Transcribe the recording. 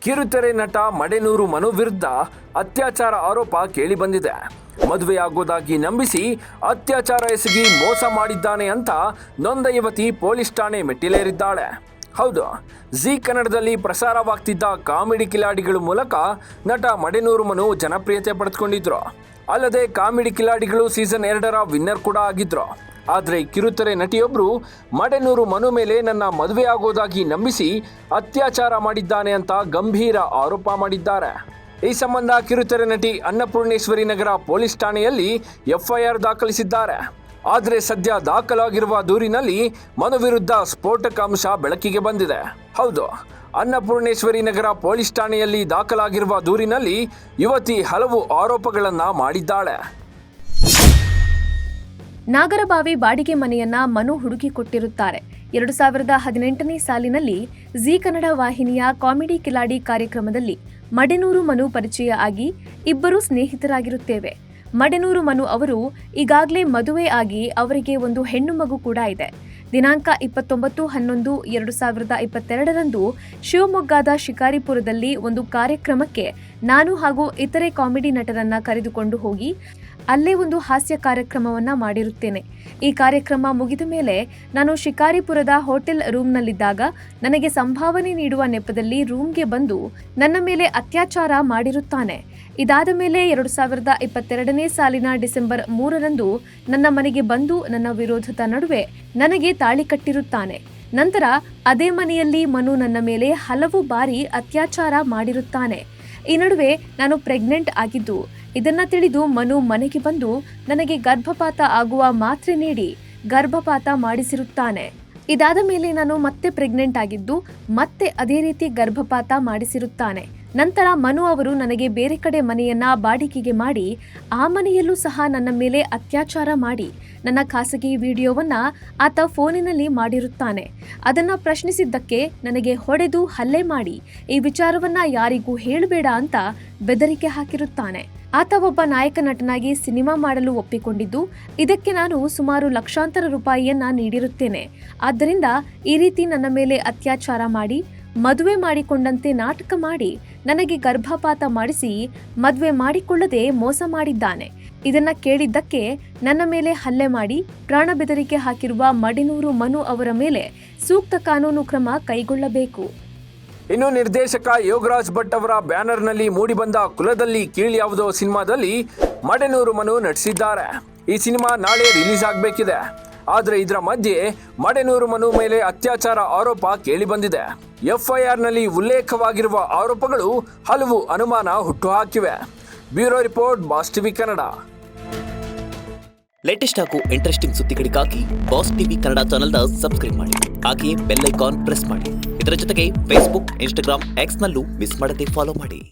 ಕಿರುತೆರೆ ನಟ ಮಡೆನೂರು ಮನು ವಿರುದ್ಧ ಅತ್ಯಾಚಾರ ಆರೋಪ ಕೇಳಿಬಂದಿದೆ. ಮದುವೆಯಾಗೋದಾಗಿ ನಂಬಿಸಿ ಅತ್ಯಾಚಾರ ಎಸಗಿ ಮೋಸ ಮಾಡಿದ್ದಾನೆ ಅಂತ ನೊಂದ ಯುವತಿ ಪೊಲೀಸ್ ಠಾಣೆ ಮೆಟ್ಟಿಲೇರಿದ್ದಾಳೆ. ಹೌದು, ಜೀ ಕನ್ನಡದಲ್ಲಿ ಪ್ರಸಾರವಾಗ್ತಿದ್ದ ಕಾಮಿಡಿ ಕಿಲಾಡಿಗಳ ಮೂಲಕ ನಟ ಮಡೆನೂರು ಮನು ಜನಪ್ರಿಯತೆ ಪಡೆದುಕೊಂಡಿದ್ರು. ಅಲ್ಲದೆ ಕಾಮಿಡಿ ಕಿಲಾಡಿಗಳು ಸೀಸನ್ 2ರ ವಿನ್ನರ್ ಕೂಡ ಆಗಿದ್ರು. ಆದರೆ ಕಿರುತೆರೆ ನಟಿಯೊಬ್ಬರು ಮಡೆನೂರು ಮನು ಮೇಲೆ ನನ್ನ ಮದುವೆ ಆಗೋದಾಗಿ ನಂಬಿಸಿ ಅತ್ಯಾಚಾರ ಮಾಡಿದ್ದಾನೆ ಅಂತ ಗಂಭೀರ ಆರೋಪ ಮಾಡಿದ್ದಾರೆ. ಈ ಸಂಬಂಧ ಕಿರುತೆರೆ ನಟಿ ಅನ್ನಪೂರ್ಣೇಶ್ವರಿ ನಗರ ಪೊಲೀಸ್ ಠಾಣೆಯಲ್ಲಿ FIR ದಾಖಲಿಸಿದ್ದಾರೆ. ಆದರೆ ಸದ್ಯ ದಾಖಲಾಗಿರುವ ದೂರಿನಲ್ಲಿ ಮನು ವಿರುದ್ಧ ಸ್ಫೋಟಕ ಅಂಶ ಬೆಳಕಿಗೆ ಬಂದಿದೆ. ಹೌದು, ಅನ್ನಪೂರ್ಣೇಶ್ವರಿ ನಗರ ಪೊಲೀಸ್ ಠಾಣೆಯಲ್ಲಿ ದಾಖಲಾಗಿರುವ ದೂರಿನಲ್ಲಿ ಯುವತಿ ಹಲವು ಆರೋಪಗಳನ್ನು ಮಾಡಿದ್ದಾಳೆ. ನಾಗರಬಾವಿ ಬಾಡಿಗೆ ಮನೆಯನ್ನ ಮನು ಹುಡುಕಿಕೊಟ್ಟಿರುತ್ತಾರೆ. 2018ನೇ ಸಾಲಿನಲ್ಲಿ ಜೀ ಕನ್ನಡ ವಾಹಿನಿಯ ಕಾಮಿಡಿ ಕಿಲಾಡಿ ಕಾರ್ಯಕ್ರಮದಲ್ಲಿ ಮಡೆನೂರು ಮನು ಪರಿಚಯ ಆಗಿ ಇಬ್ಬರು ಸ್ನೇಹಿತರಾಗಿರುತ್ತೇವೆ. ಮಡೆನೂರು ಮನು ಅವರು ಈಗಾಗಲೇ ಮದುವೆ ಆಗಿ ಅವರಿಗೆ ಒಂದು ಹೆಣ್ಣು ಮಗು ಕೂಡ ಇದೆ. ದಿನಾಂಕ 29/11/2022ರಂದು ಶಿವಮೊಗ್ಗದ ಶಿಕಾರಿಪುರದಲ್ಲಿ ಒಂದು ಕಾರ್ಯಕ್ರಮಕ್ಕೆ ನಾನು ಹಾಗೂ ಇತರೆ ಕಾಮಿಡಿ ನಟರನ್ನ ಕರೆದುಕೊಂಡು ಹೋಗಿ ಅಲ್ಲೇ ಒಂದು ಹಾಸ್ಯ ಕಾರ್ಯಕ್ರಮವನ್ನ ಮಾಡಿರುತ್ತೇನೆ. ಈ ಕಾರ್ಯಕ್ರಮ ಮುಗಿದ ಮೇಲೆ ನಾನು ಶಿಕಾರಿಪುರದ ಹೋಟೆಲ್ ರೂಮ್ನಲ್ಲಿದ್ದಾಗ ನನಗೆ ಸಂಭಾವನೆ ನೀಡುವ ನೆಪದಲ್ಲಿ ರೂಮ್ಗೆ ಬಂದು ನನ್ನ ಮೇಲೆ ಅತ್ಯಾಚಾರ ಮಾಡಿರುತ್ತಾನೆ. ಇದಾದ ಮೇಲೆ 2022ನೇ ಸಾಲಿನ ಡಿಸೆಂಬರ್ 3ರಂದು ನನ್ನ ಮನೆಗೆ ಬಂದು ನನ್ನ ವಿರೋಧದ ನಡುವೆ ನನಗೆ ತಾಳಿ ಕಟ್ಟಿರುತ್ತಾನೆ. ನಂತರ ಅದೇ ಮನೆಯಲ್ಲಿ ಮನು ನನ್ನ ಮೇಲೆ ಹಲವು ಬಾರಿ ಅತ್ಯಾಚಾರ ಮಾಡಿರುತ್ತಾನೆ. ಈ ನಡುವೆ ನಾನು ಪ್ರೆಗ್ನೆಂಟ್ ಆಗಿದ್ದು ಇದನ್ನ ತಿಳಿದು ಮನು ಮನೆಗೆ ಬಂದು ನನಗೆ ಗರ್ಭಪಾತ ಆಗುವ ಮಾತ್ರೆ ನೀಡಿ ಗರ್ಭಪಾತ ಮಾಡಿಸಿರುತ್ತಾನೆ. ಇದಾದ ಮೇಲೆ ನಾನು ಮತ್ತೆ ಪ್ರೆಗ್ನೆಂಟ್ ಆಗಿದ್ದು ಮತ್ತೆ ಅದೇ ರೀತಿ ಗರ್ಭಪಾತ ಮಾಡಿಸಿರುತ್ತಾನೆ. ನಂತರ ಮನು ಅವರು ನನಗೆ ಬೇರೆ ಕಡೆ ಮನೆಯನ್ನ ಬಾಡಿಗೆಗೆ ಮಾಡಿ ಆ ಮನೆಯಲ್ಲೂ ಸಹ ನನ್ನ ಮೇಲೆ ಅತ್ಯಾಚಾರ ಮಾಡಿ ನನ್ನ ಖಾಸಗಿ ವಿಡಿಯೋವನ್ನ ಆತ ಫೋನಿನಲ್ಲಿ ಮಾಡಿರುತ್ತಾನೆ. ಅದನ್ನ ಪ್ರಶ್ನಿಸಿದ್ದಕ್ಕೆ ನನಗೆ ಹೊಡೆದು ಹಲ್ಲೆ ಮಾಡಿ ಈ ವಿಚಾರವನ್ನ ಯಾರಿಗೂ ಹೇಳಬೇಡ ಅಂತ ಬೆದರಿಕೆ ಹಾಕಿರುತ್ತಾನೆ. ಆತ ಒಬ್ಬ ನಾಯಕ ನಟನಾಗಿ ಸಿನಿಮಾ ಮಾಡಲು ಒಪ್ಪಿಕೊಂಡಿದ್ದು ಇದಕ್ಕೆ ನಾನು ಸುಮಾರು ಲಕ್ಷಾಂತರ ರೂಪಾಯಿಯನ್ನ ನೀಡಿರುತ್ತೇನೆ. ಆದ್ದರಿಂದ ಈ ರೀತಿ ನನ್ನ ಮೇಲೆ ಅತ್ಯಾಚಾರ ಮಾಡಿ ಮದುವೆ ಮಾಡಿಕೊಂಡಂತೆ ನಾಟಕ ಮಾಡಿ ನನಗೆ ಗರ್ಭಪಾತ ಮಾಡಿಸಿ ಮದುವೆ ಮಾಡಿಕೊಳ್ಳದೆ ಮೋಸ ಮಾಡಿದ್ದಾನೆ. ಇದನ್ನ ಕೇಳಿದ್ದಕ್ಕೆ ನನ್ನ ಮೇಲೆ ಹಲ್ಲೆ ಮಾಡಿ ಪ್ರಾಣ ಬೆದರಿಕೆ ಹಾಕಿರುವ ಮಡೆನೂರು ಮನು ಅವರ ಮೇಲೆ ಸೂಕ್ತ ಕಾನೂನು ಕ್ರಮ ಕೈಗೊಳ್ಳಬೇಕು. ಇನ್ನು ನಿರ್ದೇಶಕ ಯೋಗರಾಜ್ ಭಟ್ ಅವರ ಬ್ಯಾನರ್ನಲ್ಲಿ ಮೂಡಿಬಂದ ಕುಲದಲ್ಲಿ ಕೀಳ್ಯಾವುದೋ ಸಿನಿಮಾದಲ್ಲಿ ಮಡೆನೂರು ಮನು ನಟಿಸಿದ್ದಾರೆ. ಈ ಸಿನಿಮಾ ನಾಳೆ ರಿಲೀಸ್ ಆಗಬೇಕಿದೆ. ಆದರೆ ಇದರ ಮಧ್ಯೆ ಮಡೆನೂರು ಮನು ಮೇಲೆ ಅತ್ಯಾಚಾರ ಆರೋಪ ಕೇಳಿಬಂದಿದೆ. FIRನಲ್ಲಿ ಉಲ್ಲೇಖವಾಗಿರುವ ಆರೋಪಗಳು ಹಲವು ಅನುಮಾನ ಹುಟ್ಟುಹಾಕಿವೆ. Bureau report, boss TV Kannada. Latest ಹಾಗೂ ಇಂಟ್ರೆಸ್ಟಿಂಗ್ ಸುದ್ದಿಗಳಿಗಾಗಿ ಬಾಸ್ ಟಿವಿ ಕನ್ನಡ ಚಾನೆಲ್ನ ಸಬ್ಸ್ಕ್ರೈಬ್ ಮಾಡಿ. ಹಾಗೆಯೇ ಬೆಲ್ ಐಕಾನ್ ಪ್ರೆಸ್ ಮಾಡಿ. ಇದರ ಜೊತೆಗೆ ಫೇಸ್ಬುಕ್, ಇನ್ಸ್ಟಾಗ್ರಾಮ್, Xನಲ್ಲೂ ಮಿಸ್ ಮಾಡದೆ ಫಾಲೋ ಮಾಡಿ.